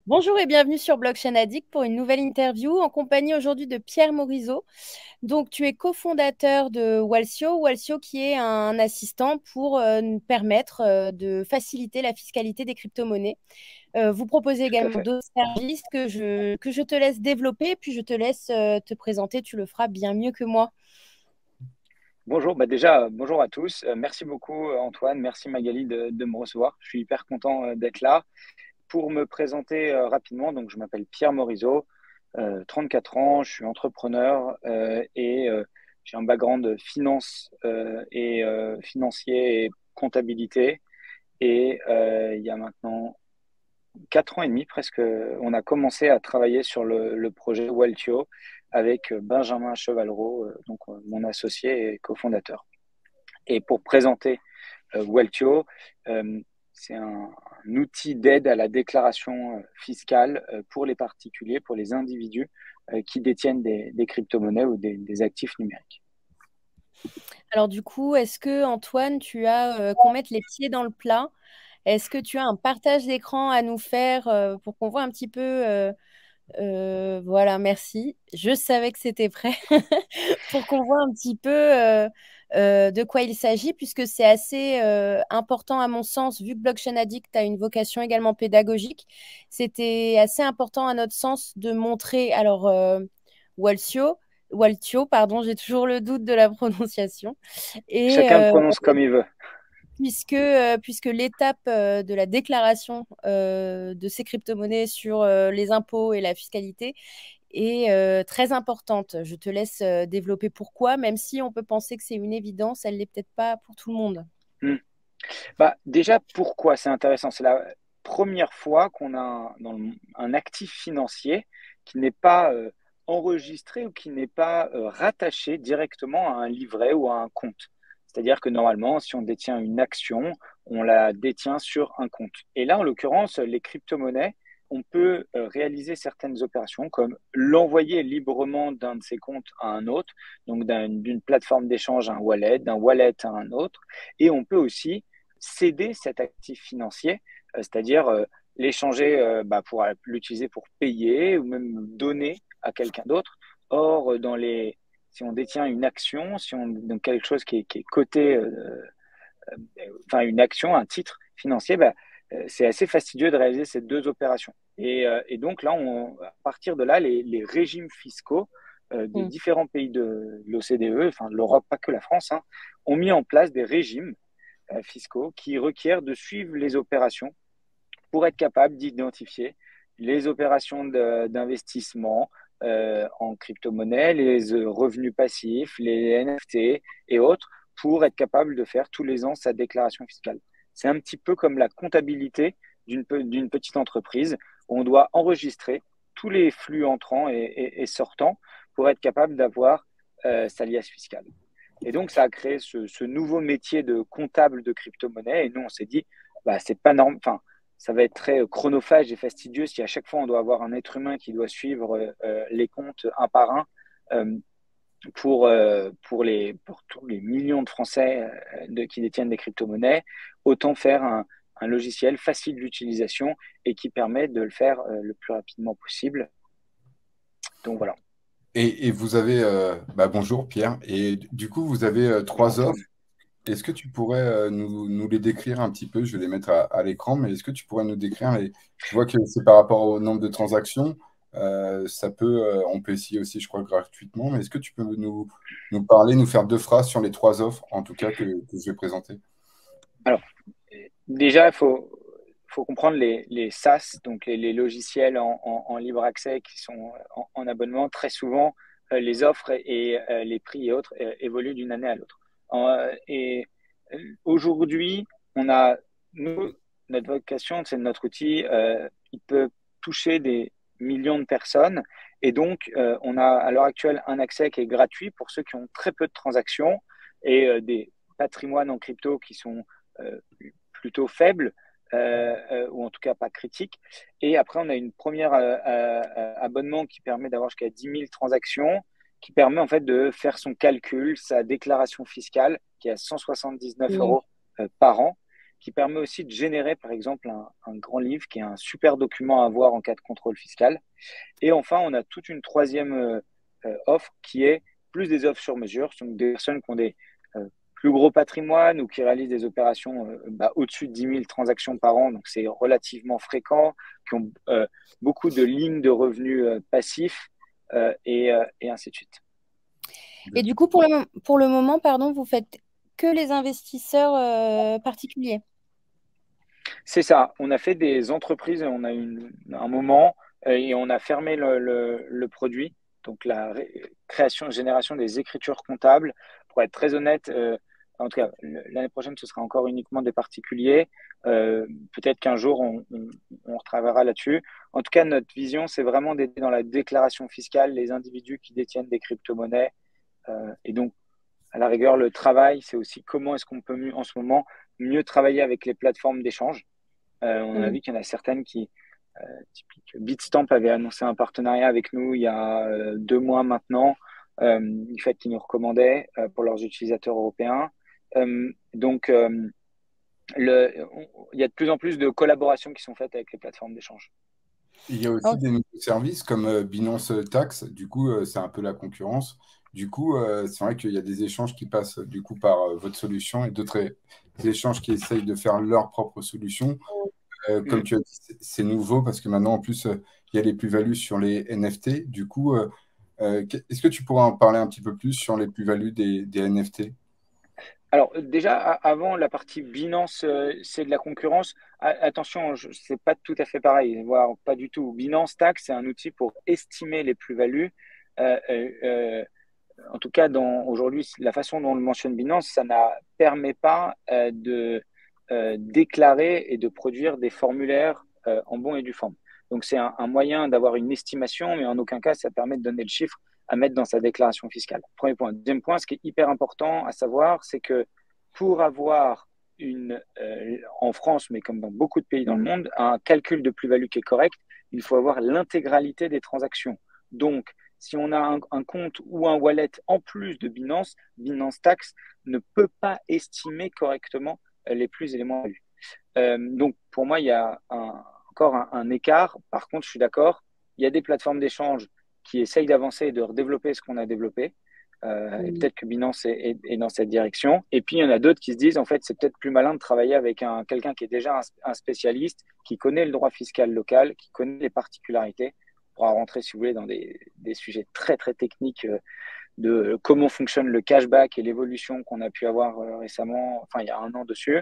Bonjour et bienvenue sur Blockchain Addict pour une nouvelle interview en compagnie aujourd'hui de Pierre Morisot. Donc, tu es cofondateur de Walsio, Walsio qui est un assistant pour nous permettre de faciliter la fiscalité des crypto-monnaies. Vous proposez Tout à également fait. d'autres services que je te laisse développer, puis je te laisse te présenter, tu le feras bien mieux que moi. Bonjour, déjà, bonjour à tous. Merci beaucoup, Antoine. Merci, Magali, de me recevoir. Je suis hyper content d'être là. Pour me présenter rapidement, donc, je m'appelle Pierre Morisot, 34 ans, je suis entrepreneur et j'ai un background de finance et financier et comptabilité. Et il y a maintenant 4 ans et demi presque, on a commencé à travailler sur le projet Waltio avec Benjamin Chevalreau, mon associé et cofondateur. Et pour présenter Waltio, c'est un outil d'aide à la déclaration fiscale pour les particuliers, pour les individus qui détiennent des crypto-monnaies ou des actifs numériques. Alors du coup, est-ce que Antoine, tu as qu'on mette les pieds dans le plat? Est-ce que tu as un partage d'écran à nous faire pour qu'on voit un petit peu voilà, merci. Je savais que c'était prêt pour qu'on voit un petit peu de quoi il s'agit, puisque c'est assez important à mon sens, vu que Blockchain Addict a une vocation également pédagogique. C'était assez important à notre sens de montrer, alors Waltio, Waltio, pardon, j'ai toujours le doute de la prononciation. Et Chacun le prononce comme il veut. puisque l'étape de la déclaration de ces crypto-monnaies sur les impôts et la fiscalité est très importante. Je te laisse développer pourquoi, même si on peut penser que c'est une évidence, elle ne l'est peut-être pas pour tout le monde. Hmm. Déjà, pourquoi c'est intéressant? C'est la première fois qu'on a un actif financier qui n'est pas enregistré ou qui n'est pas rattaché directement à un livret ou à un compte. C'est-à-dire que normalement, si on détient une action, on la détient sur un compte. Et là, en l'occurrence, les crypto-monnaies, on peut réaliser certaines opérations comme l'envoyer librement d'un de ces comptes à un autre, donc d'une plateforme d'échange à un wallet, d'un wallet à un autre. Et on peut aussi céder cet actif financier, c'est-à-dire l'échanger pour l'utiliser pour payer ou même donner à quelqu'un d'autre. Or, si on détient une action, si on donc quelque chose qui est coté, enfin une action, un titre financier, c'est assez fastidieux de réaliser ces deux opérations. Et donc là, à partir de là, les régimes fiscaux de Mm. différents pays de l'OCDE, enfin de l'Europe, pas que la France, hein, ont mis en place des régimes fiscaux qui requièrent de suivre les opérations pour être capable d'identifier les opérations d'investissement en crypto-monnaie, les revenus passifs, les NFT et autres, pour être capable de faire tous les ans sa déclaration fiscale. C'est un petit peu comme la comptabilité d'une petite entreprise où on doit enregistrer tous les flux entrants et sortants pour être capable d'avoir sa liasse fiscale. Et donc, ça a créé ce nouveau métier de comptable de crypto-monnaie. Et nous, on s'est dit, c'est pas normal. Enfin, ça va être très chronophage et fastidieux si à chaque fois on doit avoir un être humain qui doit suivre les comptes un par un euh, pour tous les millions de Français qui détiennent des crypto-monnaies. Autant faire un logiciel facile d'utilisation et qui permet de le faire le plus rapidement possible. Donc voilà. Et vous avez, bonjour Pierre, et du coup vous avez Bonjour trois offres. Antoine. Est-ce que tu pourrais nous les décrire un petit peu? Je vais les mettre à l'écran, mais est-ce que tu pourrais nous décrire je vois que c'est par rapport au nombre de transactions. On peut essayer aussi, je crois, gratuitement, mais est-ce que tu peux nous parler, nous faire deux phrases sur les trois offres, en tout cas, que je vais présenter? Alors, déjà, faut comprendre les SaaS, donc les logiciels en libre accès qui sont en abonnement. Très souvent, les offres et les prix et autres évoluent d'une année à l'autre. Aujourd'hui, on a, nous, notre vocation, c'est notre outil, il peut toucher des millions de personnes. Et donc, on a à l'heure actuelle un accès qui est gratuit pour ceux qui ont très peu de transactions et des patrimoines en crypto qui sont euh, plutôt faible ou en tout cas pas critique. Et après, on a une première abonnement qui permet d'avoir jusqu'à 10 000 transactions, qui permet en fait de faire son calcul, sa déclaration fiscale, qui est à 179 Mm. euros par an. qui permet aussi de générer, par exemple, un grand livre qui est un super document à avoir en cas de contrôle fiscal. Et enfin, on a toute une troisième offre qui est plus des offres sur mesure, donc des personnes qui ont des plus gros patrimoine ou qui réalisent des opérations au-dessus de 10 000 transactions par an, donc c'est relativement fréquent, qui ont beaucoup de lignes de revenus passifs et ainsi de suite. Et du coup, pour le moment, pardon, vous faites que les investisseurs particuliers? C'est ça. On a fait des entreprises, on a eu un moment et on a fermé le produit. Donc la création, génération des écritures comptables. Pour être très honnête, en tout cas, l'année prochaine, ce sera encore uniquement des particuliers. Peut-être qu'un jour, on retravaillera là-dessus. En tout cas, notre vision, c'est vraiment d'aider dans la déclaration fiscale les individus qui détiennent des crypto-monnaies. Et donc, à la rigueur, le travail, c'est aussi comment est-ce qu'on peut mieux, en ce moment mieux travailler avec les plateformes d'échange. On a vu qu'il y en a certaines qui, typique Bitstamp avait annoncé un partenariat avec nous il y a 2 mois maintenant, du fait qu'ils nous recommandaient pour leurs utilisateurs européens. Donc, il y a de plus en plus de collaborations qui sont faites avec les plateformes d'échange. Il y a aussi des nouveaux services comme Binance Tax. Du coup, c'est un peu la concurrence. Du coup, c'est vrai qu'il y a des échanges qui passent du coup par votre solution et d'autres échanges qui essayent de faire leur propre solution. Comme tu as dit, c'est nouveau parce que maintenant, en plus, il y a les plus-values sur les NFT. Du coup, est-ce que tu pourrais en parler un petit peu plus sur les plus-values des NFT? Alors déjà, avant la partie Binance, c'est de la concurrence. Attention, c'est pas tout à fait pareil, voire pas du tout. Binance Tax, c'est un outil pour estimer les plus-values. Euh, euh, euh, En tout cas, aujourd'hui, la façon dont on le mentionne Binance, ça ne permet pas de déclarer et de produire des formulaires en bon et due forme. Donc, c'est un moyen d'avoir une estimation, mais en aucun cas, ça permet de donner le chiffre à mettre dans sa déclaration fiscale. Premier point. Deuxième point, ce qui est hyper important à savoir, c'est que pour avoir en France, mais comme dans beaucoup de pays dans le monde, un calcul de plus-value qui est correct, il faut avoir l'intégralité des transactions. Donc, si on a un compte ou un wallet en plus de Binance, Binance Tax ne peut pas estimer correctement les plus et les moins values. Donc, pour moi, il y a encore un écart. Par contre, je suis d'accord, il y a des plateformes d'échange qui essayent d'avancer et de redévelopper ce qu'on a développé. Et peut-être que Binance est dans cette direction. Et puis, il y en a d'autres qui se disent, en fait, c'est peut-être plus malin de travailler avec quelqu'un qui est déjà un spécialiste, qui connaît le droit fiscal local, qui connaît les particularités, pour rentrer, si vous voulez, dans des sujets très, très techniques de comment fonctionne le cashback et l'évolution qu'on a pu avoir récemment, enfin, il y a un an dessus.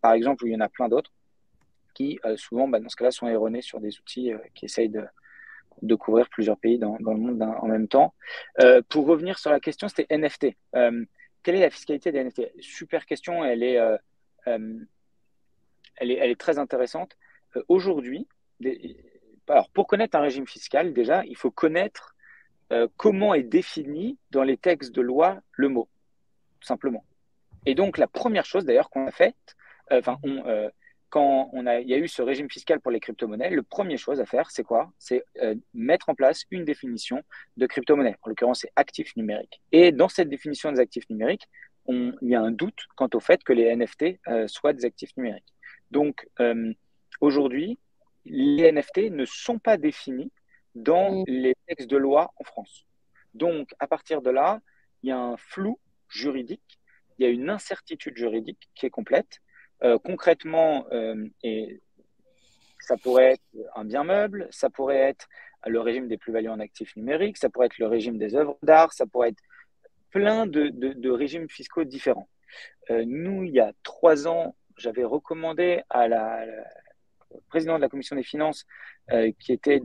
Par exemple, il y en a plein d'autres qui, souvent, dans ce cas-là, sont erronés sur des outils qui essayent de couvrir plusieurs pays dans le monde en même temps. Pour revenir sur la question, c'était NFT. Quelle est la fiscalité des NFT? Super question, elle est très intéressante. Aujourd'hui, alors pour connaître un régime fiscal, déjà, il faut connaître comment est défini dans les textes de loi le mot, tout simplement. Et donc, la première chose d'ailleurs qu'on a faite, quand il y a eu ce régime fiscal pour les crypto-monnaies, le premier chose à faire, c'est quoi? C'est mettre en place une définition de crypto-monnaie. En l'occurrence, c'est actifs numériques. Et dans cette définition des actifs numériques, il y a un doute quant au fait que les NFT soient des actifs numériques. Donc, aujourd'hui, les NFT ne sont pas définis dans les textes de loi en France. Donc, à partir de là, il y a un flou juridique, il y a une incertitude juridique qui est complète. Concrètement, et ça pourrait être un bien meuble, ça pourrait être le régime des plus-values en actifs numériques, ça pourrait être le régime des œuvres d'art, ça pourrait être plein de régimes fiscaux différents. Nous, il y a 3 ans, j'avais recommandé à au président de la commission des finances, c'était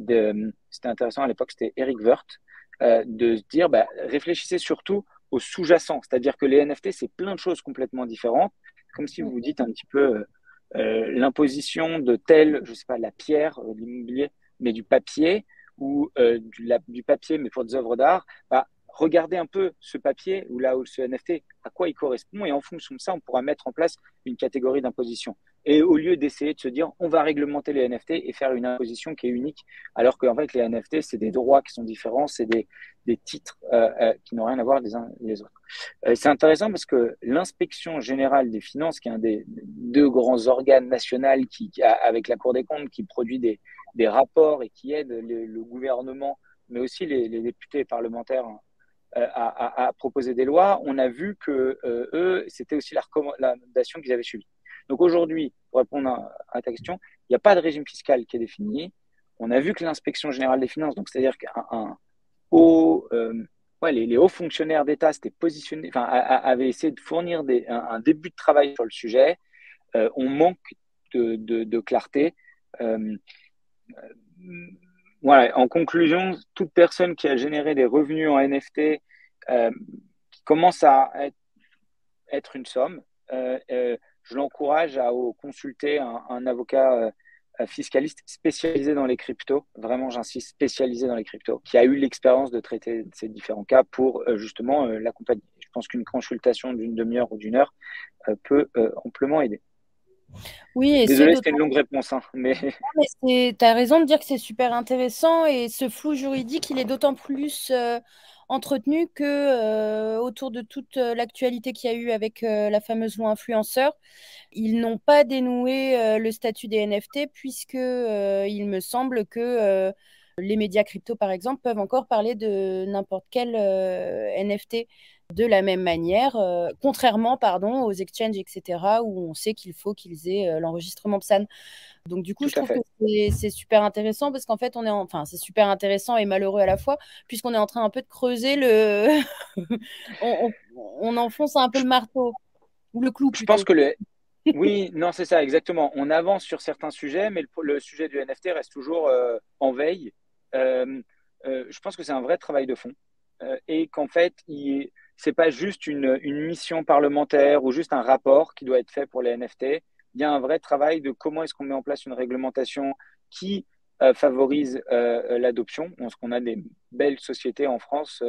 intéressant à l'époque, c'était Eric Woerth, de se dire, réfléchissez surtout au sous-jacent, c'est-à-dire que les NFT, c'est plein de choses complètement différentes, comme si vous vous dites un petit peu l'imposition de tel, je sais pas, la pierre, l'immobilier, mais du papier, ou du papier, mais pour des œuvres d'art, regardez un peu ce papier ou là où ce NFT, à quoi il correspond, et en fonction de ça, on pourra mettre en place une catégorie d'imposition. Et au lieu d'essayer de se dire, on va réglementer les NFT et faire une imposition qui est unique, alors qu'en fait, les NFT, c'est des droits qui sont différents, c'est des titres qui n'ont rien à voir les uns les autres. C'est intéressant parce que l'inspection générale des finances, qui est une deux grands organes nationaux avec la Cour des comptes qui produit des rapports et qui aide le gouvernement, mais aussi les députés et parlementaires à proposer des lois, on a vu que eux, c'était aussi la recommandation qu'ils avaient suivie. Donc aujourd'hui, pour répondre à ta question, il n'y a pas de régime fiscal qui est défini. On a vu que l'inspection générale des finances, donc c'est-à-dire qu'un haut, les hauts fonctionnaires d'État s'étaient positionnés, enfin, avaient essayé de fournir un début de travail sur le sujet. On manque de clarté. Voilà. En conclusion, toute personne qui a généré des revenus en NFT qui commence à être une somme, je l'encourage à consulter un avocat fiscaliste spécialisé dans les cryptos, vraiment j'insiste, spécialisé dans les cryptos, qui a eu l'expérience de traiter ces différents cas pour justement l'accompagner. Je pense qu'une consultation d'une demi-heure ou d'une heure peut amplement aider. Oui, et désolé, c'était une longue réponse, hein, mais... Tu as raison de dire que c'est super intéressant et ce flou juridique, il est d'autant plus entretenu que autour de toute l'actualité qu'il y a eu avec la fameuse loi influenceur, ils n'ont pas dénoué le statut des NFT puisque il me semble que les médias crypto, par exemple, peuvent encore parler de n'importe quel NFT de la même manière, contrairement aux exchanges, etc., où on sait qu'il faut qu'ils aient l'enregistrement PSAN. Donc du coup, je trouve que c'est super intéressant parce qu'en fait, c'est super intéressant et malheureux à la fois, puisqu'on est en train un peu de creuser on enfonce un peu le marteau, ou le clou plutôt. Je pense que oui, non, c'est ça, exactement. On avance sur certains sujets, mais le sujet du NFT reste toujours en veille. Je pense que c'est un vrai travail de fond et qu'en fait, c'est pas juste une mission parlementaire ou juste un rapport qui doit être fait pour les NFT. Il y a un vrai travail de comment est-ce qu'on met en place une réglementation qui favorise l'adoption. Parce qu'on a des belles sociétés en France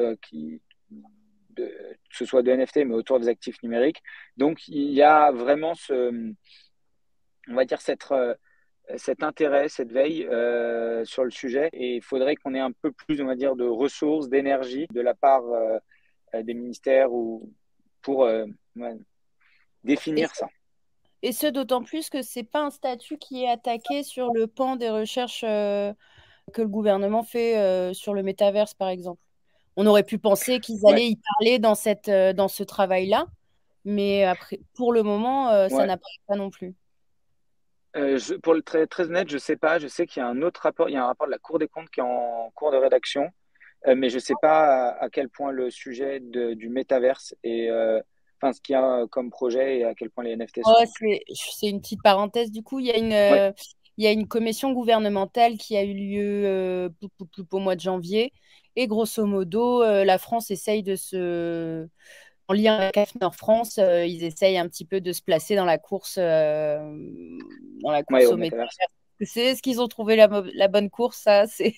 que ce soit de NFT, mais autour des actifs numériques. Donc, il y a vraiment on va dire, cet intérêt, cette veille sur le sujet. Et il faudrait qu'on ait un peu plus, on va dire, de ressources, d'énergie de la part des ministères pour définir ça. Et ce, d'autant plus que ce n'est pas un statut qui est attaqué sur le pan des recherches que le gouvernement fait sur le métaverse, par exemple. On aurait pu penser qu'ils allaient y parler dans ce travail-là, mais après, pour le moment, ça n'apparaît pas non plus. Pour le très, très honnête, je ne sais pas. Je sais qu'il y a un autre rapport, il y a un rapport de la Cour des comptes qui est en cours de rédaction, mais je ne sais pas à quel point le sujet du métaverse et ce qu'il y a comme projet et à quel point les NFT sont. C'est une petite parenthèse. Du coup, il y a une commission gouvernementale qui a eu lieu au mois de janvier. Et grosso modo, la France essaye en lien avec AFNOR France, ils essayent un petit peu de se placer dans la course, au métaverse. Est-ce qu'ils ont trouvé la bonne course? Ça, c'est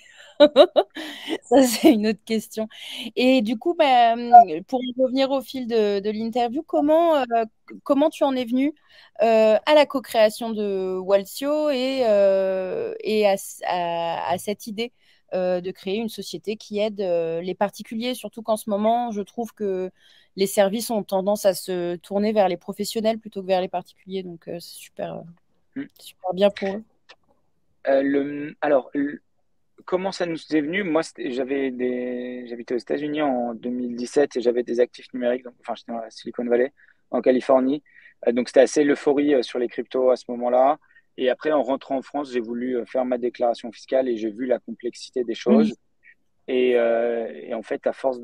une autre question. Et du coup, pour revenir au fil de l'interview, comment tu en es venu à la co-création de Walsio et à cette idée de créer une société qui aide les particuliers, surtout qu'en ce moment, je trouve que les services ont tendance à se tourner vers les professionnels plutôt que vers les particuliers. Donc, c'est super bien pour eux. Comment ça nous est venu? Moi, j'habitais aux États-Unis en 2017 et j'avais des actifs numériques. J'étais dans la Silicon Valley, en Californie. Donc, c'était assez l'euphorie sur les cryptos à ce moment-là. Et après, en rentrant en France, j'ai voulu faire ma déclaration fiscale et j'ai vu la complexité des choses. Et en fait, à force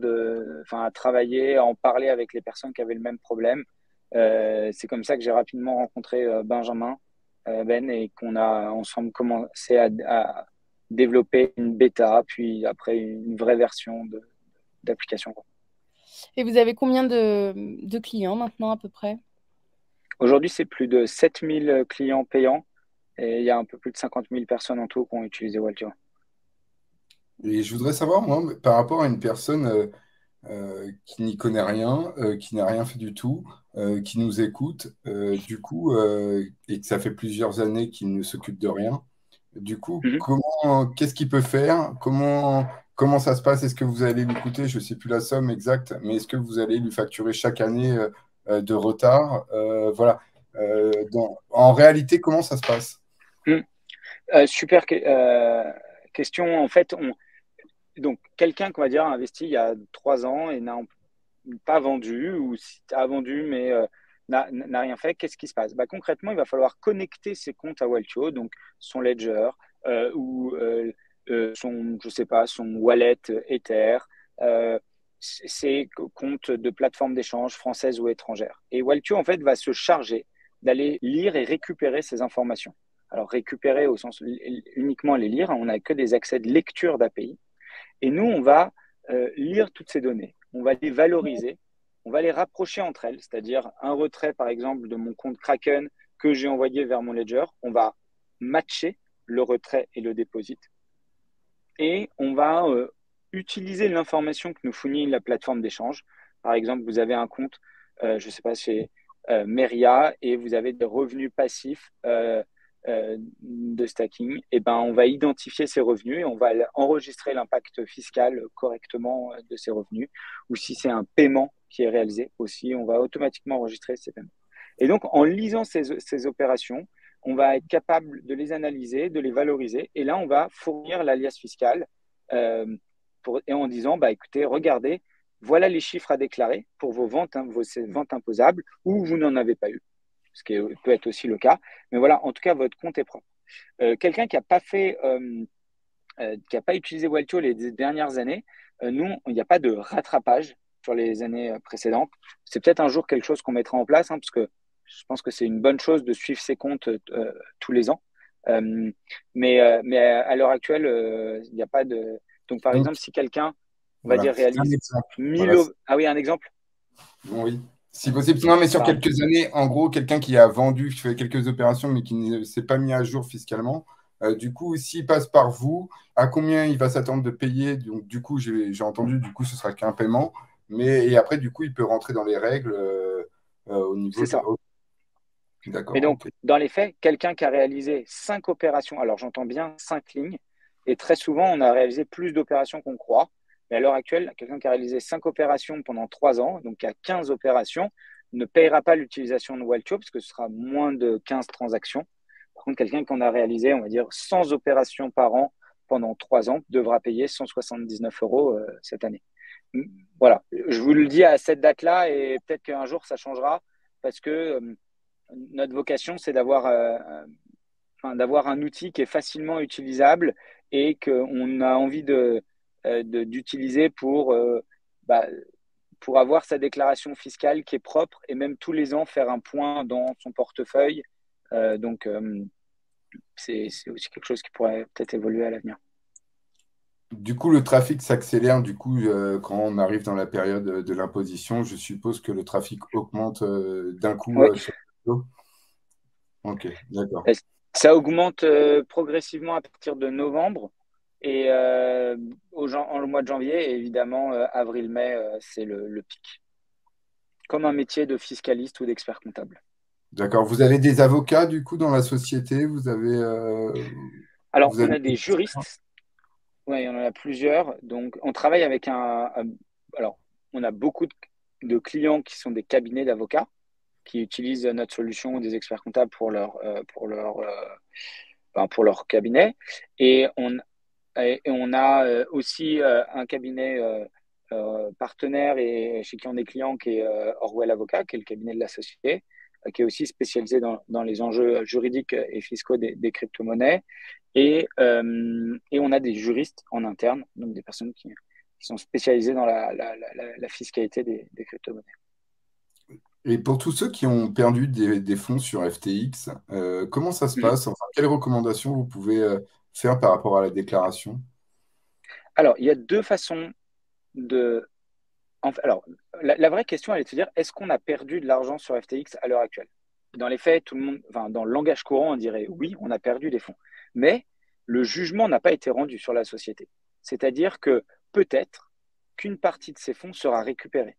à travailler, à en parler avec les personnes qui avaient le même problème, c'est comme ça que j'ai rapidement rencontré Benjamin, Ben, et qu'on a ensemble commencé à développer une bêta, puis après une vraie version d'application. Et vous avez combien de clients maintenant à peu près? Aujourd'hui, c'est plus de 7000 clients payants et il y a un peu plus de 50 000 personnes en tout qui ont utilisé Waltio. Et je voudrais savoir, moi, par rapport à une personne qui n'y connaît rien, qui n'a rien fait du tout, qui nous écoute, du coup, et que ça fait plusieurs années qu'il ne s'occupe de rien. Du coup, qu'est-ce qu'il peut faire? Comment ça se passe? Est-ce que vous allez lui coûter, je ne sais plus la somme exacte, mais est-ce que vous allez lui facturer chaque année de retard? Voilà. En réalité, comment ça se passe? Hum. Super question. En fait, donc quelqu'un qu'on va dire a investi il y a 3 ans et n'a pas vendu, ou si tu as vendu mais n'a rien fait, qu'est-ce qui se passe? Bah, concrètement, il va falloir connecter ses comptes à Waltio, donc son Ledger ou son, je sais pas, son wallet Ether, euh, ses comptes de plateformes d'échange françaises ou étrangères. Et Waltio, en fait, va se charger d'aller lire et récupérer ces informations. Alors, récupérer au sens uniquement les lire, on n'a que des accès de lecture d'API. Et nous, on va lire toutes ces données, on va les valoriser, on va les rapprocher entre elles, c'est-à-dire un retrait, par exemple, de mon compte Kraken que j'ai envoyé vers mon Ledger, on va matcher le retrait et le deposit, et on va utiliser l'information que nous fournit la plateforme d'échange. Par exemple, vous avez un compte, je ne sais pas, chez Meria, et vous avez des revenus passifs de stacking. Et ben, on va identifier ces revenus et on va enregistrer l'impact fiscal correctement de ces revenus. Ou si c'est un paiement qui est réalisé aussi, on va automatiquement enregistrer ces paiements. Et donc, en lisant ces opérations, on va être capable de les analyser, de les valoriser. Et là, on va fournir l'alias fiscal et en disant, bah, écoutez, regardez, voilà les chiffres à déclarer pour vos ventes imposables, ou vous n'en avez pas eu, ce qui peut être aussi le cas. Mais voilà, en tout cas, votre compte est propre. Quelqu'un qui n'a pas fait, qui n'a pas utilisé Waltio les dernières années, nous, il n'y a pas de rattrapage sur les années précédentes. C'est peut-être un jour quelque chose qu'on mettra en place, parce que je pense que c'est une bonne chose de suivre ses comptes tous les ans. Mais à l'heure actuelle, il n'y a pas de. Donc, par Donc, exemple, si quelqu'un, on va voilà, dire, c'est un réalise exemple. 1000 Voilà. Ah oui, un exemple? Oui, si possible. Non, mais sur Pardon. quelques années, en gros, quelqu'un qui a vendu, qui fait quelques opérations, mais qui ne s'est pas mis à jour fiscalement, du coup, s'il passe par vous, à combien il va s'attendre de payer? Donc, du coup, j'ai entendu, du coup, ce sera qu'un paiement. Et après, du coup, il peut rentrer dans les règles au niveau C'est de. ça. Oh, Mais d'accord, donc, ok. dans les faits, quelqu'un qui a réalisé 5 opérations, alors j'entends bien 5 lignes, et très souvent, on a réalisé plus d'opérations qu'on croit. Mais à l'heure actuelle, quelqu'un qui a réalisé 5 opérations pendant 3 ans, donc qui a 15 opérations, ne payera pas l'utilisation de Waltio, parce que ce sera moins de 15 transactions. Par contre, quelqu'un qui en a réalisé, on va dire, 100 opérations par an pendant 3 ans devra payer 179 euros cette année. Voilà, je vous le dis à cette date-là, et peut-être qu'un jour, ça changera, parce que notre vocation, c'est d'avoir un outil qui est facilement utilisable et qu'on a envie d'utiliser bah, pour avoir sa déclaration fiscale qui est propre, et même tous les ans faire un point dans son portefeuille. Donc, c'est aussi quelque chose qui pourrait peut-être évoluer à l'avenir. Du coup, le trafic s'accélère. Du coup, quand on arrive dans la période de l'imposition, je suppose que le trafic augmente d'un coup Oui, sur le réseau. Ok, d'accord. ça augmente progressivement à partir de novembre. Et en le mois de janvier, et évidemment, avril-mai, c'est le pic. Comme un métier de fiscaliste ou d'expert comptable. D'accord. Vous avez des avocats, du coup, dans la société? Alors, Vous on avez... a des juristes. Ouais, on en a plusieurs. Donc, on travaille avec alors, on a beaucoup de clients qui sont des cabinets d'avocats qui utilisent notre solution, des experts comptables pour leur cabinet. Et on a aussi un cabinet partenaire et chez qui on est client, qui est Orwell Avocat, qui est le cabinet de la société, qui est aussi spécialisé dans les enjeux juridiques et fiscaux des crypto-monnaies. Et on a des juristes en interne, donc des personnes qui sont spécialisées dans la fiscalité des crypto-monnaies. Et pour tous ceux qui ont perdu des fonds sur FTX, comment ça se Mhm. passe? Enfin, quelles recommandations vous pouvez faire par rapport à la déclaration? Alors, il y a deux façons de. Alors, la vraie question, elle est de se dire, est-ce qu'on a perdu de l'argent sur FTX à l'heure actuelle? Dans les faits, tout le monde, enfin, dans le langage courant, on dirait oui, on a perdu des fonds. Mais le jugement n'a pas été rendu sur la société. C'est-à-dire que peut-être qu'une partie de ces fonds sera récupérée.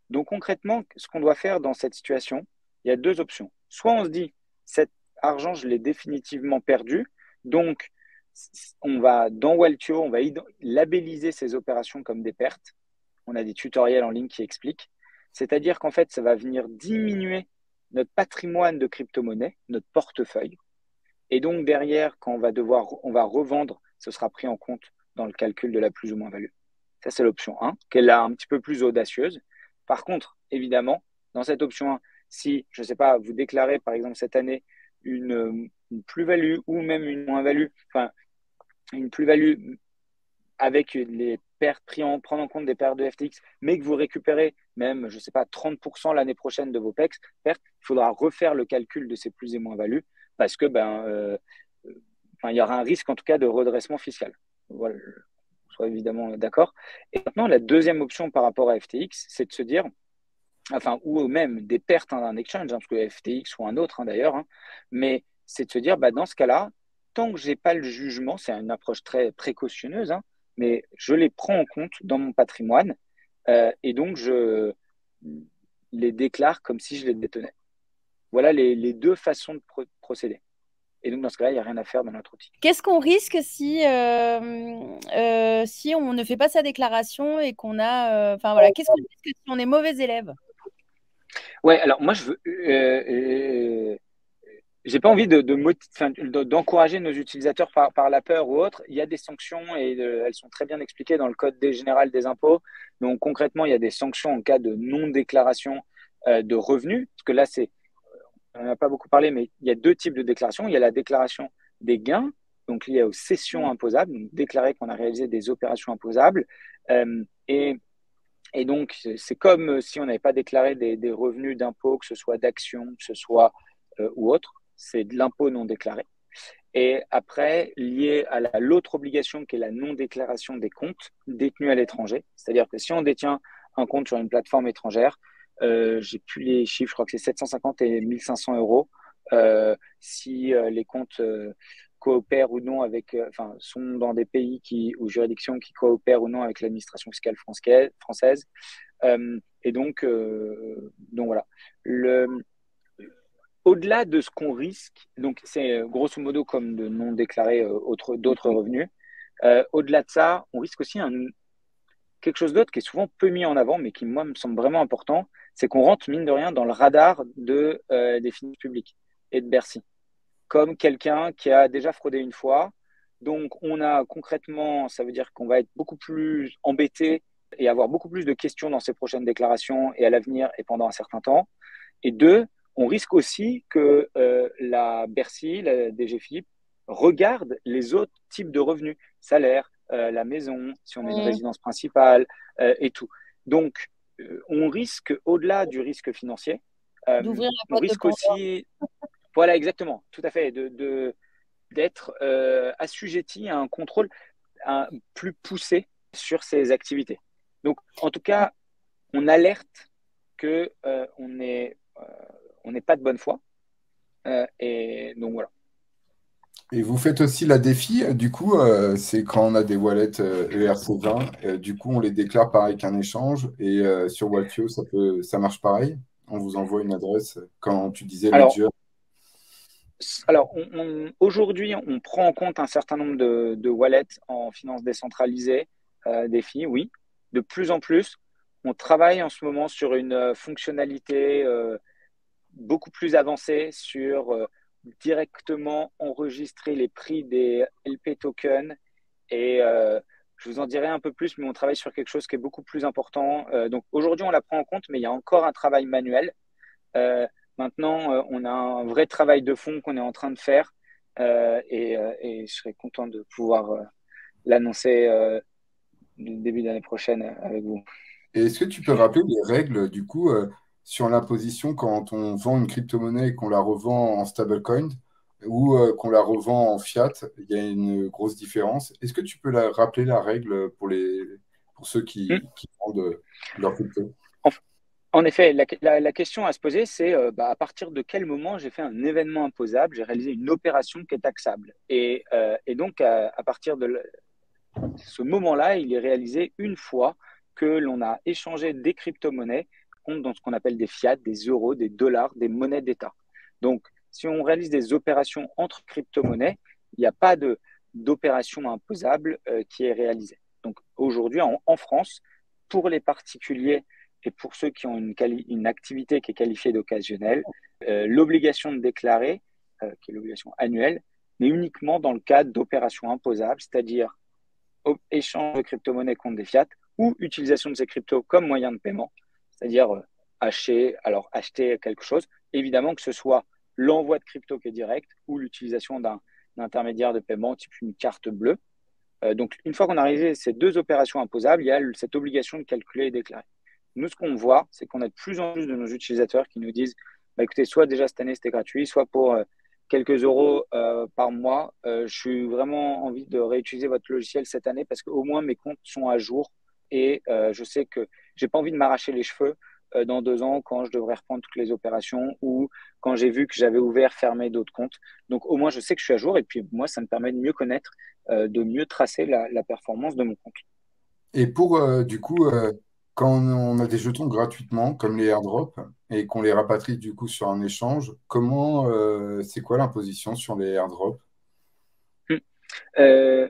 Donc concrètement, ce qu'on doit faire dans cette situation, il y a deux options. Soit on se dit, cet argent, je l'ai définitivement perdu, donc on va dans Waltio, on va labelliser ces opérations comme des pertes. On a des tutoriels en ligne qui expliquent. C'est-à-dire qu'en fait, ça va venir diminuer notre patrimoine de crypto-monnaie, notre portefeuille. Et donc, derrière, quand on va revendre, ce sera pris en compte dans le calcul de la plus ou moins value. Ça, c'est l'option 1, qui est là un petit peu plus audacieuse. Par contre, évidemment, dans cette option 1, si, je ne sais pas, vous déclarez, par exemple, cette année, une plus-value ou même une moins-value, enfin, une plus-value avec les pertes, prendre en compte des pertes de FTX, mais que vous récupérez même, je ne sais pas, 30% l'année prochaine de vos pertes, il faudra refaire le calcul de ces plus et moins-values parce que il y aura un risque en tout cas de redressement fiscal. Voilà, soit évidemment d'accord. Et maintenant, la deuxième option par rapport à FTX, c'est de se dire, enfin, ou même des pertes d'un exchange, parce que FTX ou un autre d'ailleurs, mais c'est de se dire, dans ce cas-là, tant que je n'ai pas le jugement, c'est une approche très précautionneuse, mais je les prends en compte dans mon patrimoine et donc je les déclare comme si je les détenais. Voilà les deux façons de procéder. Et donc, dans ce cas-là, il n'y a rien à faire dans notre outil. Qu'est-ce qu'on risque si on ne fait pas sa déclaration et qu'on a... Enfin, voilà, qu'est-ce qu'on risque si on est mauvais élève? Ouais, alors moi, j'ai pas envie d'encourager nos utilisateurs par la peur ou autre. Il y a des sanctions et elles sont très bien expliquées dans le code général des impôts. Donc concrètement, il y a des sanctions en cas de non-déclaration de revenus. Parce que là, on n'en a pas beaucoup parlé, mais il y a deux types de déclarations. Il y a la déclaration des gains, donc liée aux cessions imposables, donc déclarer qu'on a réalisé des opérations imposables. Et donc, c'est comme si on n'avait pas déclaré des revenus d'impôt, que ce soit d'actions, que ce soit ou autre. C'est de l'impôt non déclaré. Et après, lié à l'autre obligation qui est la non-déclaration des comptes détenus à l'étranger. C'est-à-dire que si on détient un compte sur une plateforme étrangère, j'ai plus les chiffres, je crois que c'est 750 et 1500 euros. Si les comptes coopèrent ou non sont dans des pays ou juridictions qui coopèrent ou non avec l'administration fiscale française. Et donc voilà. Au-delà de ce qu'on risque, donc c'est grosso modo comme de non déclarer d'autres revenus. Au-delà de ça, on risque aussi quelque chose d'autre qui est souvent peu mis en avant, mais qui moi me semble vraiment important, c'est qu'on rentre mine de rien dans le radar des finances publiques et de Bercy, comme quelqu'un qui a déjà fraudé une fois. Donc on a concrètement, ça veut dire qu'on va être beaucoup plus embêté et avoir beaucoup plus de questions dans ses prochaines déclarations et à l'avenir et pendant un certain temps. Et deux, on risque aussi que la Bercy, la DGFiP, regarde les autres types de revenus, salaire, la maison, si on a une résidence principale et tout. Donc, on risque, au-delà du risque financier, d'ouvrir la on boîte de risque Pandore. aussi, voilà, exactement, tout à fait, d'être assujetti à un contrôle plus poussé sur ses activités. Donc, en tout cas, on alerte que on n'est pas de bonne foi. Et donc voilà. Et vous faites aussi la défi, du coup, c'est quand on a des wallets ERC20, du coup, on les déclare pareil qu'un échange, et sur Walkio, ça marche pareil. On vous envoie une adresse, quand tu disais Alors, Ledger. aujourd'hui, on prend en compte un certain nombre de wallets en finance décentralisée, défi, oui. De plus en plus, on travaille en ce moment sur une fonctionnalité beaucoup plus avancée sur directement enregistrer les prix des LP tokens. Et je vous en dirai un peu plus, mais on travaille sur quelque chose qui est beaucoup plus important. Donc aujourd'hui, on la prend en compte, mais il y a encore un travail manuel. Maintenant, on a un vrai travail de fond qu'on est en train de faire et je serais content de pouvoir l'annoncer début d'année prochaine avec vous. Et est-ce que tu peux rappeler les règles, du coup, sur l'imposition quand on vend une crypto-monnaie et qu'on la revend en stablecoin ou qu'on la revend en fiat? Il y a une grosse différence. Est-ce que tu peux rappeler la règle pour ceux qui vendent leur crypto? En, en effet, la question à se poser, c'est à partir de quel moment j'ai fait un événement imposable, j'ai réalisé une opération qui est taxable. Et donc, à partir de ce moment-là, il est réalisé une fois que l'on a échangé des crypto-monnaies contre dans ce qu'on appelle des fiat, des euros, des dollars, des monnaies d'État. Donc, si on réalise des opérations entre crypto-monnaies, il n'y a pas d'opération imposable qui est réalisée. Donc, aujourd'hui, en France, pour les particuliers et pour ceux qui ont une activité qui est qualifiée d'occasionnelle, l'obligation de déclarer, qui est l'obligation annuelle, mais uniquement dans le cadre d'opérations imposables, c'est-à-dire échange de crypto-monnaies contre des fiat ou utilisation de ces cryptos comme moyen de paiement, c'est-à-dire alors acheter quelque chose. Évidemment que ce soit l'envoi de crypto qui est direct ou l'utilisation d'un intermédiaire de paiement type une carte bleue. Donc, une fois qu'on a réalisé ces deux opérations imposables, il y a cette obligation de calculer et déclarer. Nous, ce qu'on voit, c'est qu'on a de plus en plus de nos utilisateurs qui nous disent, bah, écoutez, soit déjà cette année c'était gratuit, soit pour quelques euros par mois, je suis vraiment envie de réutiliser votre logiciel cette année parce qu'au moins mes comptes sont à jour et je sais que j'ai pas envie de m'arracher les cheveux dans 2 ans quand je devrais reprendre toutes les opérations ou quand j'ai vu que j'avais ouvert, fermé d'autres comptes. Donc au moins je sais que je suis à jour et puis moi ça me permet de mieux connaître, de mieux tracer la performance de mon compte. Et pour, du coup, quand on a des jetons gratuitement, comme les airdrops, et qu'on les rapatrie du coup sur un échange, comment, c'est quoi l'imposition sur les airdrops? Euh,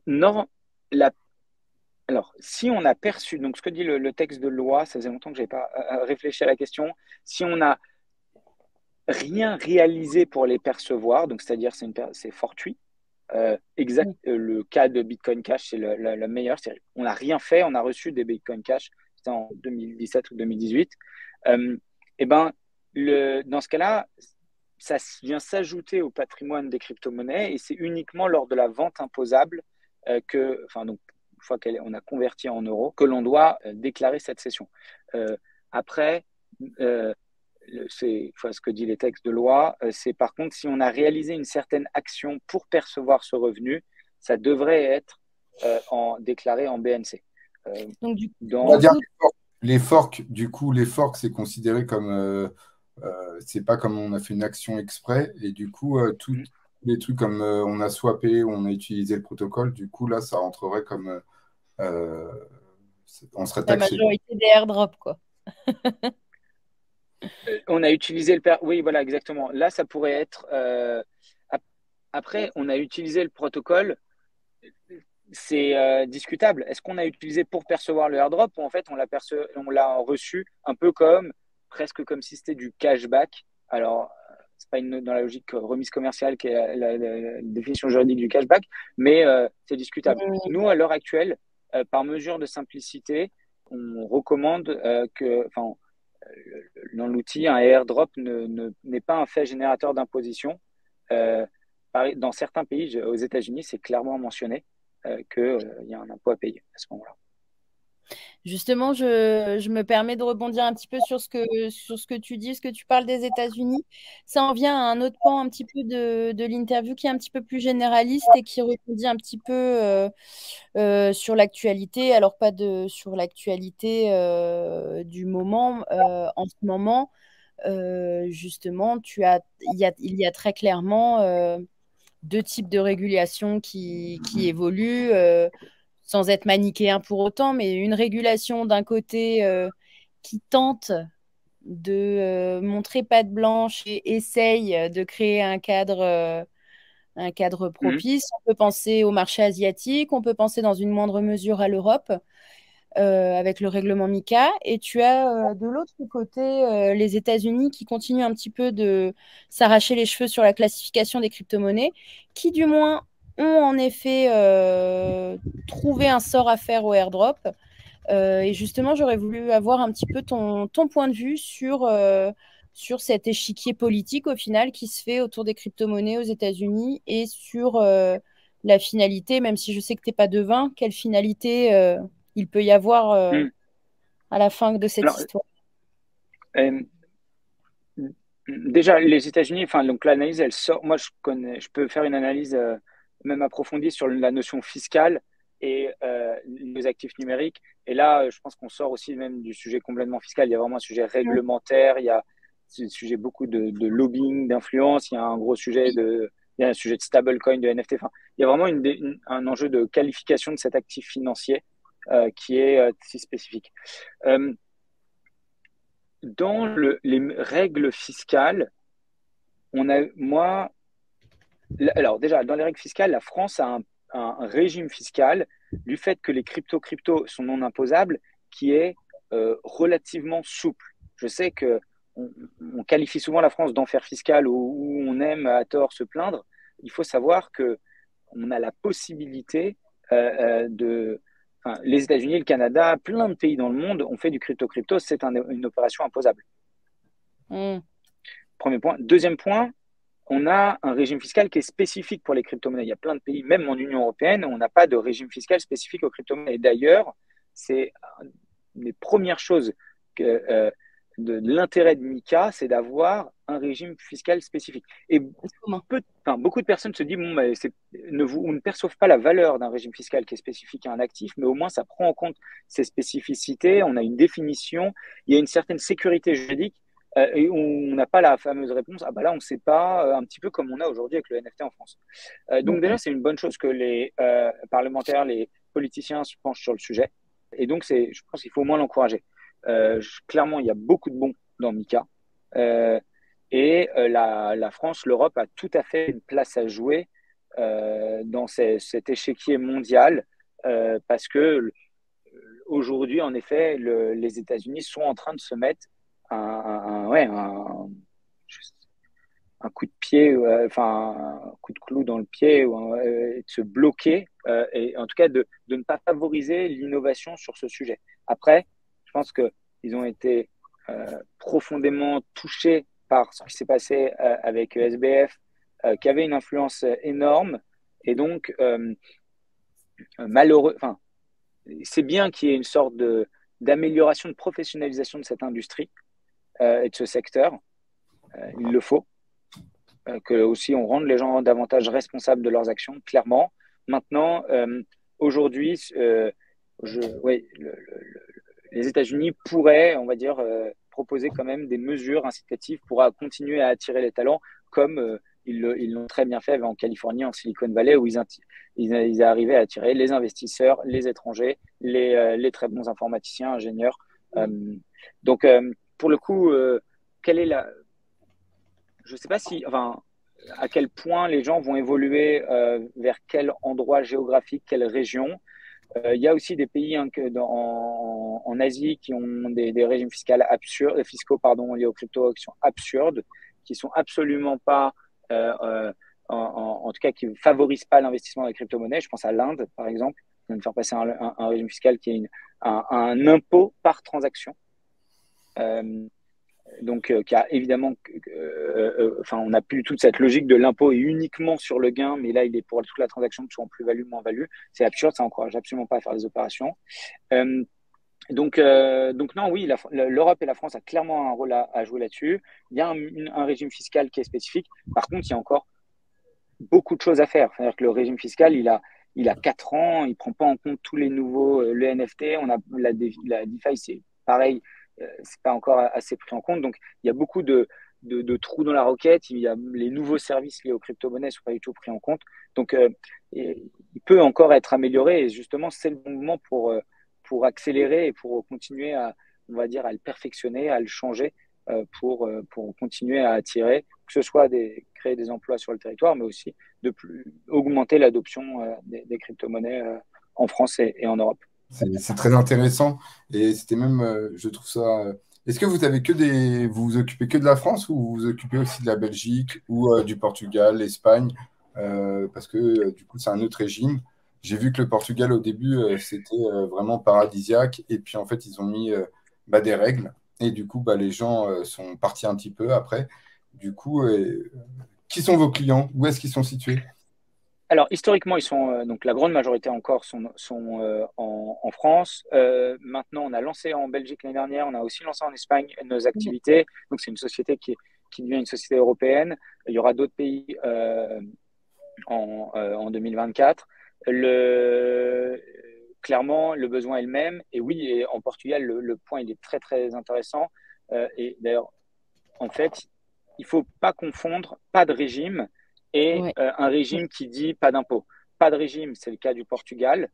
non, la Alors, si on a perçu, donc ce que dit le texte de loi, ça faisait longtemps que je n'avais pas réfléchi à la question, si on n'a rien réalisé pour les percevoir, donc c'est-à-dire c'est fortuit, le cas de Bitcoin Cash, c'est le meilleur, on n'a rien fait, on a reçu des Bitcoin Cash, c'était en 2017 ou 2018, et ben, dans ce cas-là, ça vient s'ajouter au patrimoine des crypto-monnaies et c'est uniquement lors de la vente imposable donc, une fois qu'on a converti en euros, que l'on doit déclarer cette cession. Après, c'est ce que dit les textes de loi, c'est par contre si on a réalisé une certaine action pour percevoir ce revenu, ça devrait être déclaré en BNC. Donc, On va du dire coup, les forks, du coup, les forks, c'est considéré comme, c'est pas comme on a fait une action exprès, et du coup, tous les trucs comme on a swappé, on a utilisé le protocole, du coup, là, ça rentrerait comme, euh, on serait la taxé. majorité des airdrops, quoi. On a utilisé oui, voilà, exactement. Là, ça pourrait être. Après, on a utilisé le protocole. C'est discutable. Est-ce qu'on a utilisé pour percevoir le airdrop ou en fait on l'a reçu un peu presque comme si c'était du cashback. Alors, c'est pas dans la logique remise commerciale qui est la définition juridique du cashback, mais c'est discutable. Nous, à l'heure actuelle, par mesure de simplicité, on recommande dans l'outil, un airdrop n'est pas un fait générateur d'imposition. Euh, dans certains pays, aux États-Unis, c'est clairement mentionné qu'il y a un impôt à payer à ce moment-là. Justement, je me permets de rebondir un petit peu sur ce que tu dis, ce que tu parles des États-Unis. Ça en vient à un autre pan un petit peu de l'interview qui est un petit peu plus généraliste et qui rebondit un petit peu sur l'actualité. Alors, pas sur l'actualité du moment. En ce moment, justement, il y a très clairement deux types de régulation qui évoluent. Sans être manichéen pour autant, mais une régulation d'un côté qui tente de montrer patte blanche et essaye de créer un cadre Mhm. propice. On peut penser au marché asiatique, on peut penser dans une moindre mesure à l'Europe avec le règlement MiCA. Et tu as de l'autre côté les États-Unis qui continuent un petit peu de s'arracher les cheveux sur la classification des crypto-monnaies, qui du moins ont en effet trouvé un sort à faire au airdrop. Et justement, j'aurais voulu avoir un petit peu ton point de vue sur cet échiquier politique au final qui se fait autour des crypto-monnaies aux États-Unis et sur la finalité, même si je sais que tu n'es pas devin, quelle finalité il peut y avoir Mhm. à la fin de cette Alors, histoire. euh, déjà, les États-Unis, enfin, donc l'analyse, elle sort. Moi, je peux faire une analyse même approfondie sur la notion fiscale et les actifs numériques. Et là, je pense qu'on sort aussi même du sujet complètement fiscal. Il y a vraiment un sujet réglementaire. Il y a un sujet beaucoup de lobbying, d'influence. Il y a un gros sujet il y a un sujet de stablecoin, de NFT. Enfin, il y a vraiment un enjeu de qualification de cet actif financier qui est si spécifique. Euh, dans les règles fiscales, alors déjà, dans les règles fiscales, la France a un régime fiscal du fait que les cryptos sont non imposables qui est relativement souple. Je sais que on qualifie souvent la France d'enfer fiscal où on aime à tort se plaindre. Il faut savoir que on a la possibilité de. Enfin, les États-Unis, le Canada, plein de pays dans le monde ont fait du crypto-crypto. C'est une opération imposable. Mm. Premier point. Deuxième point, on a un régime fiscal qui est spécifique pour les crypto-monnaies. Il y a plein de pays, même en Union européenne, on n'a pas de régime fiscal spécifique aux crypto-monnaies. Et d'ailleurs, c'est une des premières choses de l'intérêt de MiCA, c'est d'avoir un régime fiscal spécifique. Et beaucoup de personnes se disent, bon, on ne perçoivent pas la valeur d'un régime fiscal qui est spécifique à un actif, mais au moins ça prend en compte ces spécificités, on a une définition, il y a une certaine sécurité juridique. Et on n'a pas la fameuse réponse, ah bah là on ne sait pas, un petit peu comme on a aujourd'hui avec le NFT en France. Donc déjà c'est une bonne chose que les parlementaires, les politiciens se penchent sur le sujet. Et donc je pense qu'il faut au moins l'encourager. Clairement il y a beaucoup de bons dans MiCA. La France, l'Europe a tout à fait une place à jouer dans cet échiquier mondial parce que aujourd'hui en effet les États-Unis sont en train de se mettre un coup de pied, enfin un coup de clou dans le pied, de se bloquer, et en tout cas de ne pas favoriser l'innovation sur ce sujet. Après, je pense qu'ils ont été profondément touchés par ce qui s'est passé avec SBF, qui avait une influence énorme, et donc malheureux, enfin, c'est bien qu'il y ait une sorte d'amélioration, de professionnalisation de cette industrie et de ce secteur. Il le faut. Que aussi on rende les gens davantage responsables de leurs actions, clairement. Maintenant, aujourd'hui, les États-Unis pourraient, on va dire, proposer quand même des mesures incitatives pour continuer à attirer les talents, comme ils l'ont très bien fait en Californie, en Silicon Valley, où ils arrivaient à attirer les investisseurs, les étrangers, les très bons informaticiens, ingénieurs. Donc, pour le coup, quelle est je ne sais pas à quel point les gens vont évoluer vers quel endroit géographique, quelle région. Il y a aussi des pays en Asie qui ont des régimes fiscaux liés aux cryptos qui sont absurdes, qui sont absolument pas, en tout cas, qui ne favorisent pas l'investissement dans les crypto-monnaies. Je pense à l'Inde, par exemple, qui vient de faire passer un régime fiscal qui est un impôt par transaction. Donc, qui a évidemment, on n'a plus toute cette logique de l'impôt est uniquement sur le gain, mais là, il est pour toute la transaction, que ce soit en plus-value, moins-value. C'est absurde, ça encourage absolument pas à faire des opérations. Donc non, oui, l'Europe et la France a clairement un rôle à jouer là-dessus. Il y a un régime fiscal qui est spécifique. Par contre, il y a encore beaucoup de choses à faire. C'est-à-dire que le régime fiscal, il a 4 ans, il prend pas en compte tous les nouveaux, le NFT, on a la DeFi, c'est pareil. C'est pas encore assez pris en compte. Donc, il y a beaucoup de trous dans la raquette. Il y a les nouveaux services liés aux crypto-monnaies ne sont pas du tout pris en compte. Donc, il peut encore être amélioré. Et justement, c'est le bon moment pour accélérer et pour continuer on va dire, à le perfectionner, à le changer pour continuer à attirer, que ce soit créer des emplois sur le territoire, mais aussi augmenter l'adoption des crypto-monnaies en France et en Europe. C'est très intéressant et c'était même, je trouve ça. Est-ce que vous avez vous vous occupez que de la France ou vous vous occupez aussi de la Belgique ou du Portugal, l'Espagne, parce que du coup c'est un autre régime. J'ai vu que le Portugal au début c'était vraiment paradisiaque et puis en fait ils ont mis des règles et du coup les gens sont partis un petit peu après. Du coup, qui sont vos clients? Où est-ce qu'ils sont situés? Alors, historiquement, ils sont donc la grande majorité encore sont en France. Maintenant, on a lancé en Belgique l'année dernière, on a aussi lancé en Espagne nos activités. Donc, c'est une société qui devient une société européenne. Il y aura d'autres pays en 2024. Clairement, le besoin est le même. Et oui, et en Portugal, le point il est très très intéressant. Et d'ailleurs, en fait, il ne faut pas confondre pas de régime et un régime qui dit pas d'impôt. Pas de régime, c'est le cas du Portugal,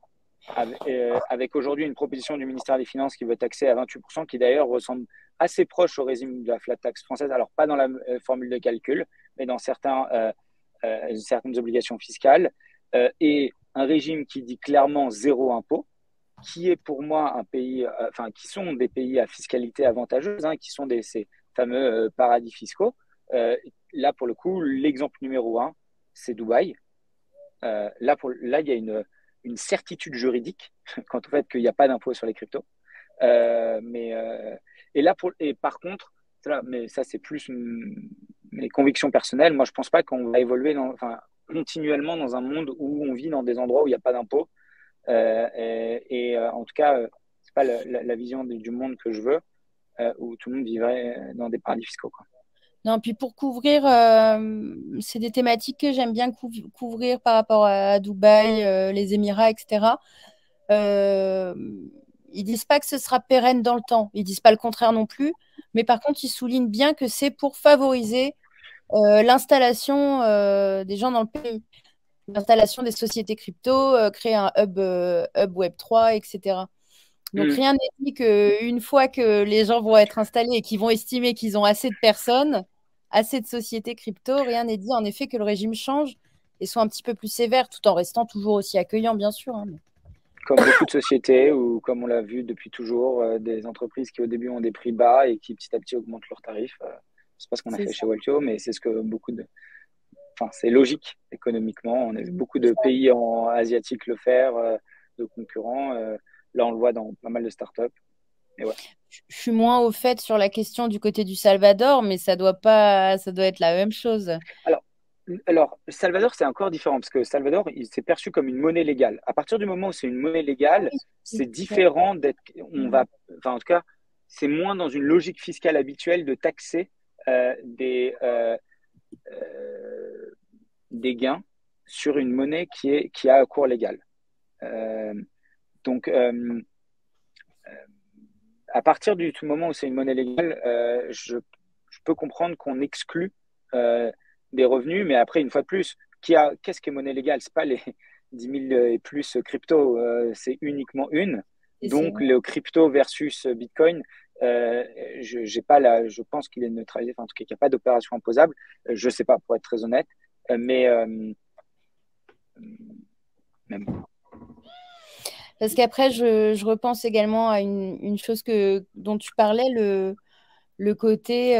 avec aujourd'hui une proposition du ministère des Finances qui veut taxer à 28%, qui d'ailleurs ressemble assez proche au régime de la flat tax française, alors pas dans la formule de calcul, mais dans certaines obligations fiscales, et un régime qui dit clairement zéro impôt, qui est pour moi un pays, enfin, qui sont des pays à fiscalité avantageuse, hein, qui sont ces fameux paradis fiscaux. Là, pour le coup, l'exemple numéro un, c'est Dubaï. Là, il y a une certitude juridique quant au fait qu'il n'y a pas d'impôt sur les cryptos. Et par contre, mais ça, c'est plus mes convictions personnelles. Moi, je pense pas qu'on va évoluer continuellement dans un monde où on vit dans des endroits où il n'y a pas d'impôt. En tout cas, c'est pas la vision du monde que je veux, où tout le monde vivrait dans des paradis fiscaux, quoi. Non, puis pour couvrir, c'est des thématiques que j'aime bien couvrir par rapport à Dubaï, les Émirats, etc. Euh, Ils disent pas que ce sera pérenne dans le temps. Ils disent pas le contraire non plus. Mais par contre, ils soulignent bien que c'est pour favoriser l'installation des gens dans le pays, l'installation des sociétés crypto, créer un hub Web3, etc. Donc Mm. rien n'est dit qu'une fois que les gens vont être installés et qu'ils vont estimer qu'ils ont assez de personnes, assez de sociétés crypto, rien n'est dit en effet que le régime change et soit un petit peu plus sévère, tout en restant toujours aussi accueillant, bien sûr, hein. Comme beaucoup de sociétés, ou comme on l'a vu depuis toujours, des entreprises qui au début ont des prix bas et qui petit à petit augmentent leurs tarifs. C'est pas ce qu'on a C'est fait ça. chez Waltio, mais c'est ce que enfin, c'est logique économiquement. On a vu beaucoup C'est de ça. pays asiatiques le faire, de concurrents. Là, on le voit dans pas mal de startups. Et ouais. Je suis moins au fait sur la question du côté du Salvador, mais ça doit pas, ça doit être la même chose. Alors, alors, Salvador, c'est encore différent parce que Salvador, il s'est perçu comme une monnaie légale. À partir du moment où c'est une monnaie légale, Oui. c'est différent d'être. Enfin, en tout cas, c'est moins dans une logique fiscale habituelle de taxer euh, des, euh, euh, des gains sur une monnaie qui a un cours légal. Euh, donc, à partir du tout moment où c'est une monnaie légale, je peux comprendre qu'on exclut euh, des revenus, mais après, une fois de plus, qu'est-ce qui est monnaie légale? C'est pas les 10 000 et plus crypto, c'est uniquement une. Donc, le crypto versus Bitcoin, j'ai pas je pense qu'il est neutralisé, enfin, en tout cas, qu'il n'y a pas d'opération imposable. Je sais pas, pour être très honnête, mais même. Parce qu'après, je repense également à une chose dont tu parlais, le côté,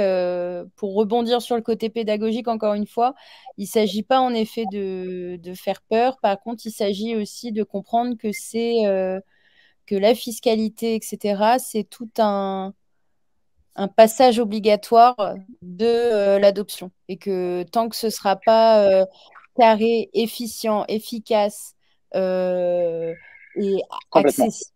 pour rebondir sur le côté pédagogique, encore une fois, il ne s'agit pas en effet de faire peur. Par contre, il s'agit aussi de comprendre que la fiscalité, etc., c'est tout un passage obligatoire de l'adoption. Et que tant que ce ne sera pas carré, efficient, efficace et Complètement. accessible,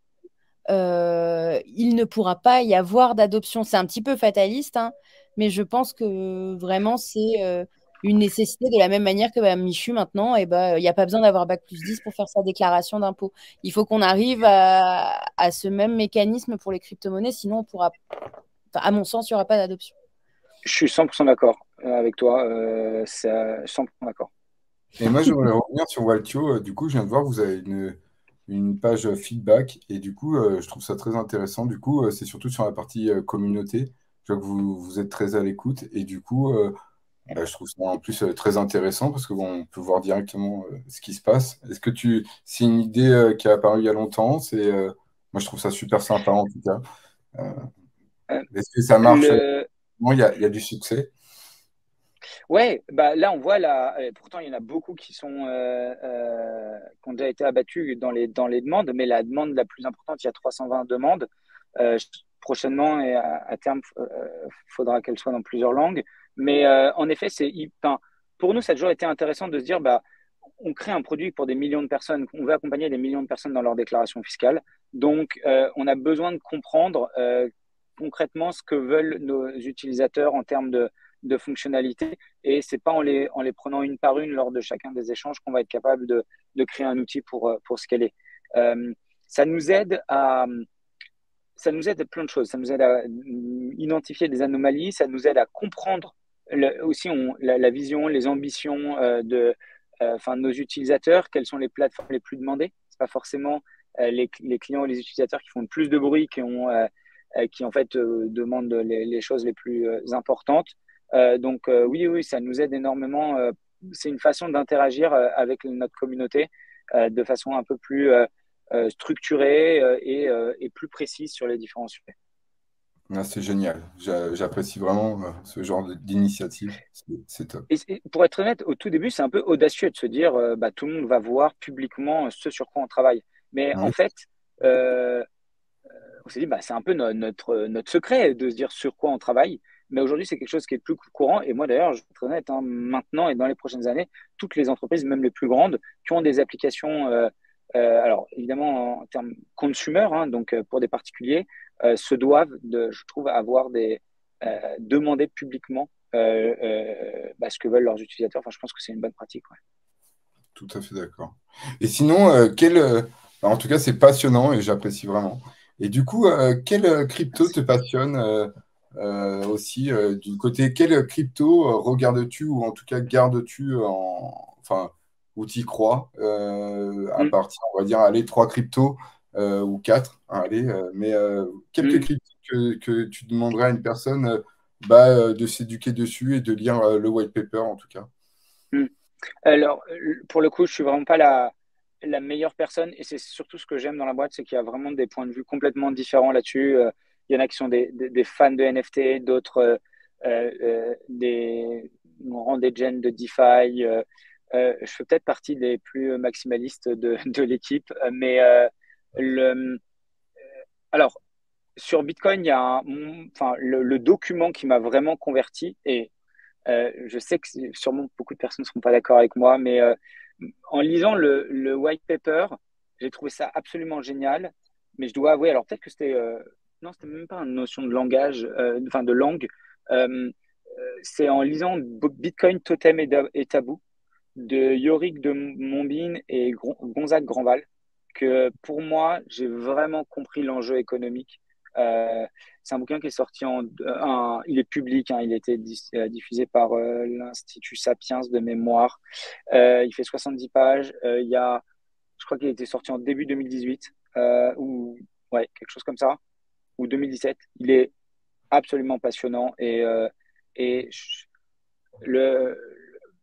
il ne pourra pas y avoir d'adoption. C'est un petit peu fataliste, hein, mais je pense que vraiment c'est une nécessité de la même manière que Michu maintenant, et il n'y a pas besoin d'avoir bac+10 pour faire sa déclaration d'impôt. Il faut qu'on arrive à ce même mécanisme pour les crypto-monnaies, sinon on pourra, à mon sens, il n'y aura pas d'adoption. Je suis 100% d'accord avec toi. C'est 100% d'accord. Et moi, j'aimerais revenir sur Waltio. Du coup, je viens de voir que vous avez une page feedback. Et du coup, je trouve ça très intéressant. Du coup, c'est surtout sur la partie communauté. Je vois que vous êtes très à l'écoute. Et du coup, je trouve ça en plus très intéressant parce que bon, on peut voir directement ce qui se passe. C'est une idée qui est apparue il y a longtemps. Moi, je trouve ça super sympa en tout cas. Euh, Euh, Est-ce que ça marche? le, Bon, il y a du succès. Ouais, bah là on voit là, pourtant il y en a beaucoup qui ont déjà été abattus dans les demandes, mais la demande la plus importante, il y a 320 demandes. Euh, Prochainement et à terme, faudra qu'elle soit dans plusieurs langues. Mais en effet, enfin, pour nous, ça a toujours été intéressant de se dire, bah, on crée un produit pour des millions de personnes, on veut accompagner des millions de personnes dans leur déclaration fiscale. Donc, on a besoin de comprendre concrètement ce que veulent nos utilisateurs en termes de fonctionnalités. Et c'est pas en les prenant une par une lors de chacun des échanges qu'on va être capable de créer un outil pour scaler. Euh, ça nous aide à ça nous aide à plein de choses. Ça nous aide à identifier des anomalies, ça nous aide à comprendre aussi la vision, les ambitions de nos utilisateurs, quelles sont les plateformes les plus demandées. C'est pas forcément les clients ou les utilisateurs qui font le plus de bruit, qui en fait demandent les choses les plus importantes. Oui, oui, ça nous aide énormément. C'est une façon d'interagir avec notre communauté de façon un peu plus structurée et plus précise sur les différents sujets. Ah, c'est génial. J'apprécie vraiment ce genre d'initiative. C'est top. Et pour être honnête, au tout début, c'est un peu audacieux de se dire bah, tout le monde va voir publiquement ce sur quoi on travaille. Mais en Oui, fait, euh, on s'est dit bah, c'est un peu notre secret de se dire sur quoi on travaille. Mais aujourd'hui, c'est quelque chose qui est plus courant. Et moi, d'ailleurs, je vais être honnête, hein, maintenant et dans les prochaines années, toutes les entreprises, même les plus grandes, qui ont des applications, alors évidemment en termes consumer, hein, donc pour des particuliers, se doivent, je trouve, demander publiquement bah, ce que veulent leurs utilisateurs. Enfin, je pense que c'est une bonne pratique. Ouais. tout à fait d'accord. Et sinon, en tout cas, c'est passionnant et j'apprécie vraiment. Et du coup, quel crypto te Merci. passionne aussi du côté, quel crypto regardes-tu ou en tout cas gardes-tu enfin, où tu y crois à Mm, partir, on va dire, allez, trois cryptos ou quatre, hein, allez, mais quelques mm, cryptos que tu demanderais à une personne bah, de s'éduquer dessus et de lire le white paper en tout cas. mm. Alors, pour le coup, je suis vraiment pas la meilleure personne et c'est surtout ce que j'aime dans la boîte, c'est qu'il y a vraiment des points de vue complètement différents là-dessus. Il y en a qui sont des fans de NFT, d'autres des grands des gens de DeFi. Je fais peut-être partie des plus maximalistes de l'équipe, mais le, alors sur Bitcoin, il y a enfin, le document qui m'a vraiment converti et je sais que sûrement beaucoup de personnes ne seront pas d'accord avec moi, mais en lisant le white paper, j'ai trouvé ça absolument génial. Mais je dois avouer, alors peut-être que non, c'était même pas une notion de langage, enfin de langue. C'est en lisant Bitcoin Totem et Tabou de Yorick de Montbine et Gonzague Grandval que pour moi, j'ai vraiment compris l'enjeu économique. C'est un bouquin qui est sorti il est public, hein, il a été diffusé par l'Institut Sapiens de mémoire. Il fait 70 pages. Je crois qu'il a été sorti en début 2018 ou ouais, quelque chose comme ça, ou 2017. Il est absolument passionnant et le,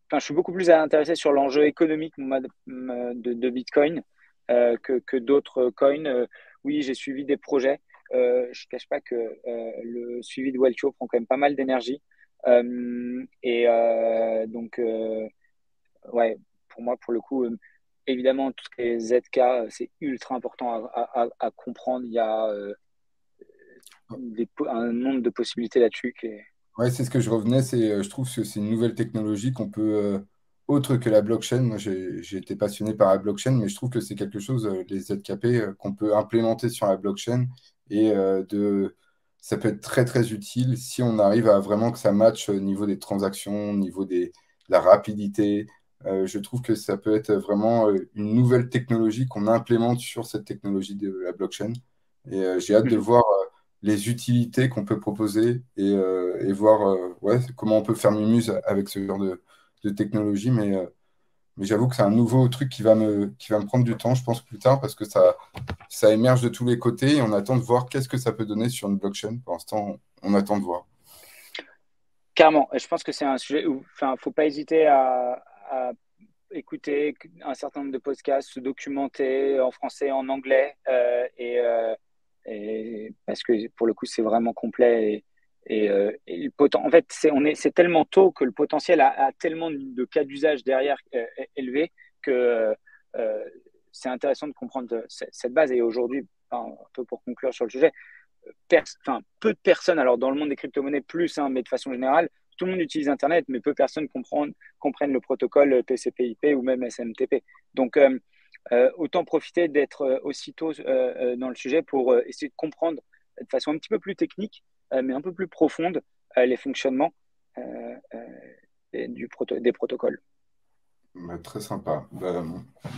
enfin, je suis beaucoup plus intéressé sur l'enjeu économique moi, de Bitcoin que d'autres coins. Oui, j'ai suivi des projets. Je ne cache pas que le suivi de Welcho prend quand même pas mal d'énergie. Donc, ouais, pour moi, pour le coup, évidemment, tout ce qui est ZK, c'est ultra important à comprendre. Il y a un nombre de possibilités là-dessus qui est. Ouais, c'est ce que je revenais, je trouve que c'est une nouvelle technologie qu'on peut, autre que la blockchain, moi j'ai été passionné par la blockchain, mais je trouve que c'est quelque chose, les ZKP, qu'on peut implémenter sur la blockchain et ça peut être très très utile si on arrive à vraiment que ça matche au niveau des transactions, au niveau de la rapidité. Je trouve que ça peut être vraiment une nouvelle technologie qu'on implémente sur cette technologie de la blockchain. Et j'ai hâte de Mhm. voir les utilités qu'on peut proposer et voir ouais, comment on peut faire mumuse avec ce genre de technologie. Mais j'avoue que c'est un nouveau truc qui va me prendre du temps, je pense, plus tard, parce que ça émerge de tous les côtés et on attend de voir qu'est-ce que ça peut donner sur une blockchain. Pour l'instant, on attend de voir. Carrément. Et je pense que c'est un sujet où, enfin, faut pas hésiter à écouter un certain nombre de podcasts, se documenter en français, en anglais, et parce que pour le coup, c'est vraiment complet. En fait, c'est tellement tôt que le potentiel a tellement de cas d'usage derrière élevé que euh, c'est intéressant de comprendre cette base. Et aujourd'hui, enfin, un peu pour conclure sur le sujet, enfin, peu de personnes, alors dans le monde des crypto-monnaies plus, hein, mais de façon générale, tout le monde utilise Internet, mais peu de personnes comprennent le protocole TCP/IP ou même SMTP. Donc, autant profiter d'être aussitôt dans le sujet pour essayer de comprendre de façon un petit peu plus technique, mais un peu plus profonde, les fonctionnements des protocoles. Bah, très sympa. Bah,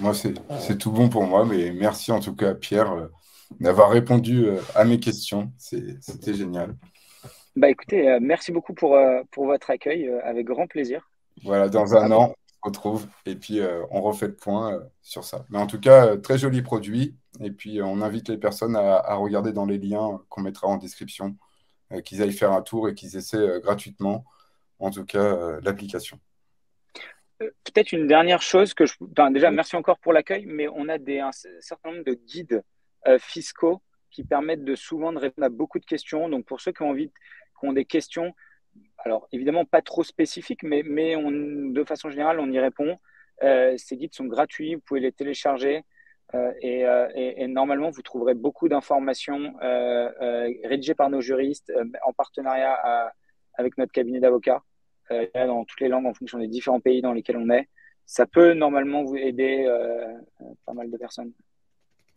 moi, c'est tout bon pour moi, mais merci en tout cas, Pierre, d'avoir répondu à mes questions. C'était génial. Bah écoutez, merci beaucoup pour votre accueil, avec grand plaisir. Voilà, dans un Ah, an, on se retrouve et puis on refait le point sur ça. Mais en tout cas, très joli produit. Et puis, on invite les personnes à regarder dans les liens qu'on mettra en description, qu'ils aillent faire un tour et qu'ils essaient gratuitement, en tout cas, l'application. Peut-être une dernière chose enfin, déjà, merci encore pour l'accueil, mais on a un certain nombre de guides fiscaux qui permettent de répondre à beaucoup de questions. Donc, pour ceux qui ont envie, qui ont des questions, alors évidemment pas trop spécifiques, mais de façon générale, on y répond. Ces guides sont gratuits, vous pouvez les télécharger et normalement, vous trouverez beaucoup d'informations rédigées par nos juristes en partenariat avec notre cabinet d'avocats dans toutes les langues en fonction des différents pays dans lesquels on est. Ça peut normalement vous aider pas mal de personnes.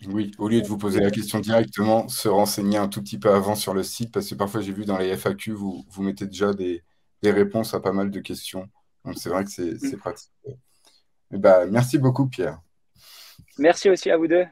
Oui, au lieu de vous poser la question directement, se renseigner un tout petit peu avant sur le site, parce que parfois j'ai vu dans les FAQ, vous mettez déjà des réponses à pas mal de questions. Donc c'est vrai que c'est pratique. Eh ben, merci beaucoup, Pierre. Merci aussi à vous deux.